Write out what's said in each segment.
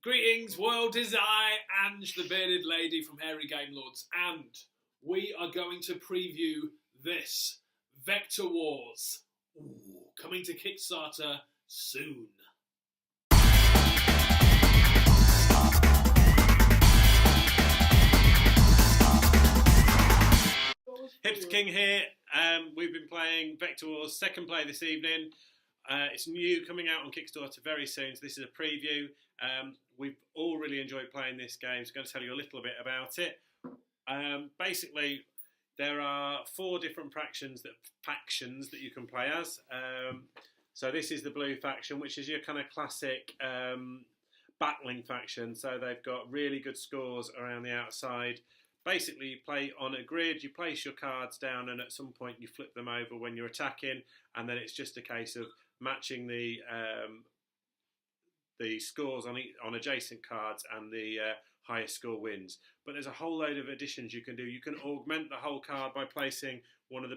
Greetings, world, is I, Ange, the bearded lady from Hairy Game Lords, and we are going to preview this Vector Wars, coming to Kickstarter soon. Hipster King here. We've been playing Vector Wars second play this evening. It's new, coming out on Kickstarter very soon, so this is a preview. We've all really enjoyed playing this game, so I'm going to tell you a little bit about it. Basically, there are 4 different factions that you can play as. So this is the blue faction, which is your kind of classic battling faction. So they've got really good scores around the outside. Basically, you play on a grid, you place your cards down, and at some point you flip them over when you're attacking, and then it's just a case of matching the scores on adjacent cards, and the highest score wins. But there's a whole load of additions you can do. You can augment the whole card by placing one of the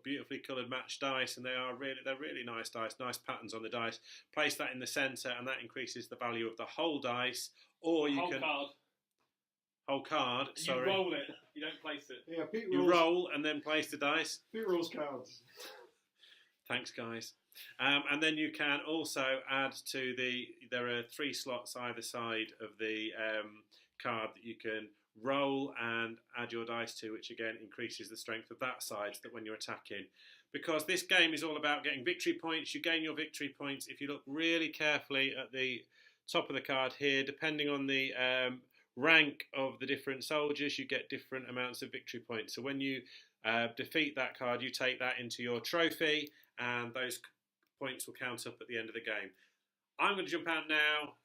beautifully coloured matched dice, and they're really nice dice, nice patterns on the dice. Place that in the centre, and that increases the value of the whole dice. Or you can whole card. You roll it. You don't place it. Yeah, Pete rolls. You roll and then place the dice. Pete rolls cards. Thanks, guys. And then you can also add to there are 3 slots either side of the card that you can roll and add your dice to, which again increases the strength of that side, so that when you're attacking. Because this game is all about getting victory points. You gain your victory points if you look really carefully at the top of the card here. Depending on the rank of the different soldiers, you get different amounts of victory points. So when you defeat that card, you take that into your trophy, and those points will count up at the end of the game. I'm going to jump out now.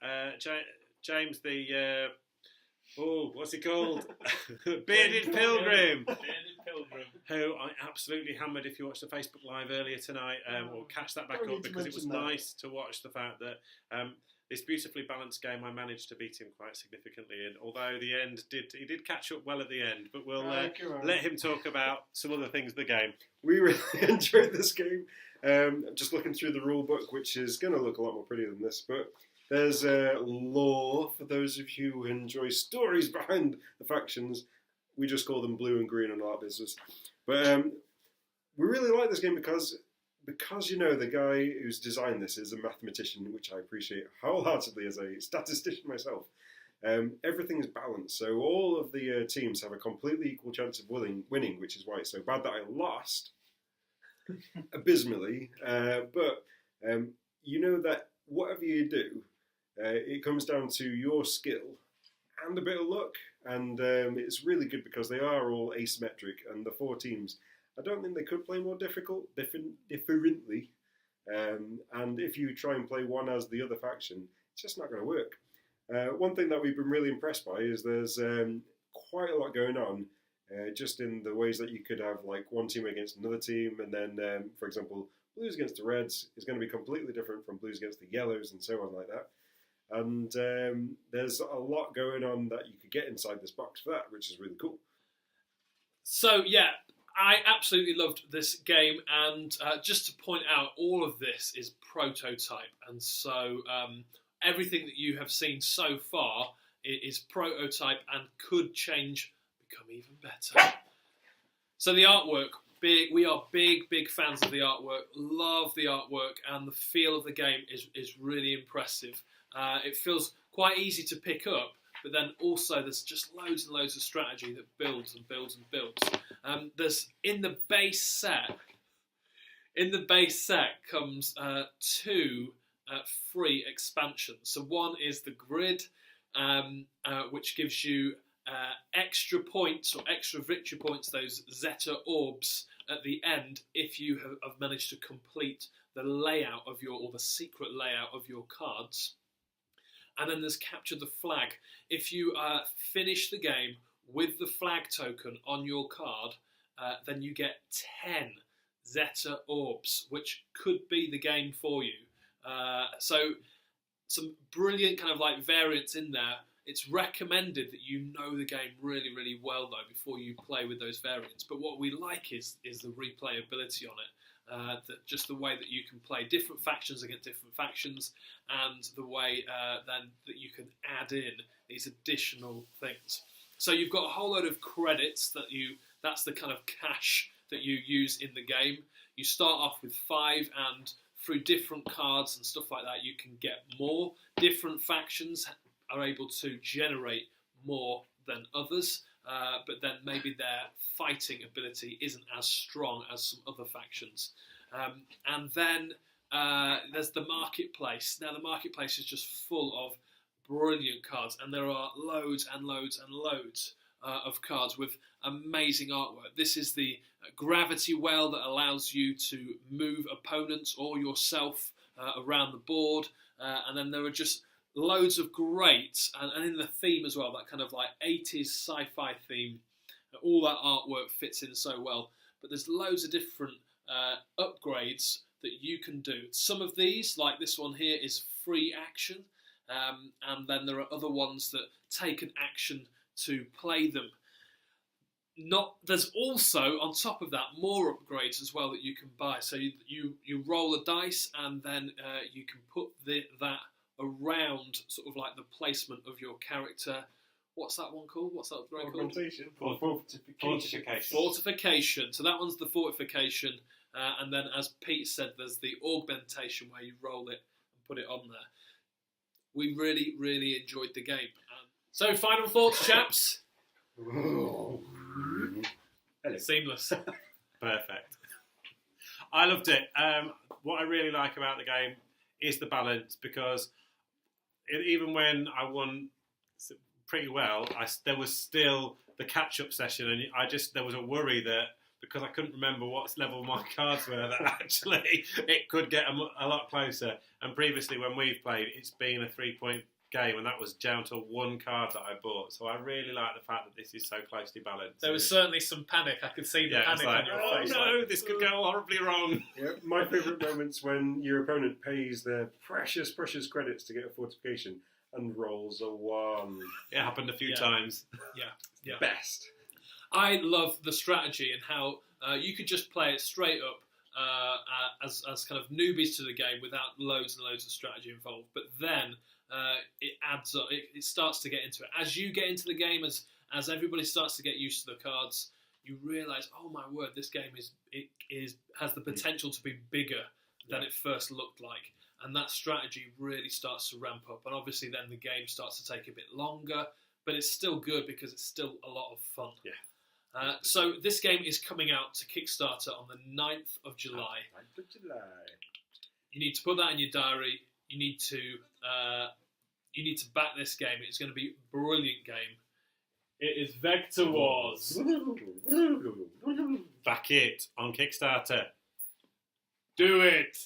James, the what's he called? Bearded Pilgrim. Bearded Pilgrim. Who I absolutely hammered if you watched the Facebook Live earlier tonight. We'll catch that back up, because it was nice to watch the fact that this beautifully balanced game, I managed to beat him quite significantly in. Although the end he did catch up well at the end. But we'll let him talk about some other things of the game. We really enjoyed this game. Just looking through the rule book, which is going to look a lot more pretty than this, but there's lore for those of you who enjoy stories behind the factions. We just call them blue and green and all that business. But we really like this game because you know the guy who's designed this is a mathematician, which I appreciate wholeheartedly as a statistician myself. Everything is balanced, so all of the teams have a completely equal chance of winning, which is why it's so bad that I lost abysmally. But you know that whatever you do, it comes down to your skill and a bit of luck, and it's really good because they are all asymmetric, and the 4 teams, I don't think they could play more differently. And if you try and play one as the other faction, it's just not going to work. One thing that we've been really impressed by is there's quite a lot going on, just in the ways that you could have like one team against another team, and then, for example, blues against the reds is going to be completely different from blues against the yellows, and so on like that. And there's a lot going on that you could get inside this box for that, which is really cool. So, yeah, I absolutely loved this game, and just to point out, all of this is prototype, and so everything that you have seen so far is prototype and could change, become even better. So the artwork, we are big fans of the artwork, love the artwork, and the feel of the game is really impressive. It feels quite easy to pick up, but then also there's just loads and loads of strategy that builds and builds and builds. There's in the base set comes 2 free expansions. So one is the grid, which gives you extra points or extra victory points, those Zeta orbs at the end, if you have managed to complete the layout of the secret layout of your cards. And then there's Capture the Flag. If you finish the game with the flag token on your card, then you get 10 Zeta orbs, which could be the game for you. So some brilliant kind of like variants in there. It's recommended that you know the game really, really well though before you play with those variants. But what we like is the replayability on it. just the way that you can play different factions against different factions, and the way then that you can add in these additional things. So you've got a whole load of credits that's the kind of cash that you use in the game. You start off with 5, and through different cards and stuff like that, you can get more. Different factions are able to generate more than others, but then maybe their fighting ability isn't as strong as some other factions. And then there's the marketplace. Now the marketplace is just full of brilliant cards, and there are loads and loads and loads of cards with amazing artwork. This is the gravity well that allows you to move opponents or yourself around the board, and then there are just loads of great, and in the theme as well, that kind of like 80s sci-fi theme, all that artwork fits in so well. But there's loads of different upgrades that you can do. Some of these, like this one here, is free action, and then there are other ones that take an action to play them. There's also, on top of that, more upgrades as well that you can buy. So you roll a dice, and then you can put that around sort of like the placement of your character. What's that one called? What's that upgrade called? Augmentation. Fortification. So that one's the fortification, and then as Pete said, there's the augmentation where you roll it and put it on there. We really, really enjoyed the game. So final thoughts, chaps? Hello. Seamless. Perfect. I loved it. What I really like about the game is the balance, because even when I won pretty well, there was still the catch-up session, and there was a worry that because I couldn't remember what level my cards were, that actually it could get a lot closer. And previously, when we've played, it's been a 3-point game, and that was down to one card that I bought. So I really like the fact that this is so closely balanced. There was certainly some panic. I could see the panic on your face. Oh no, this could go horribly wrong. Yeah, my favourite moment's when your opponent pays their precious, precious credits to get a fortification and rolls a 1. It happened a few times. Yeah. Best. I love the strategy and how you could just play it straight up as kind of newbies to the game without loads and loads of strategy involved. But then it adds up. It starts to get into it. As you get into the game, as everybody starts to get used to the cards, you realise, oh my word, this game has the potential to be bigger than it first looked like. And that strategy really starts to ramp up. And obviously then the game starts to take a bit longer, but it's still good because it's still a lot of fun. Yeah. So this game is coming out to Kickstarter on the 9th of July. 9th of July. You need to put that in your diary. You need to back this game. It's going to be a brilliant game. It is Vector Wars. Back it on Kickstarter. Do it.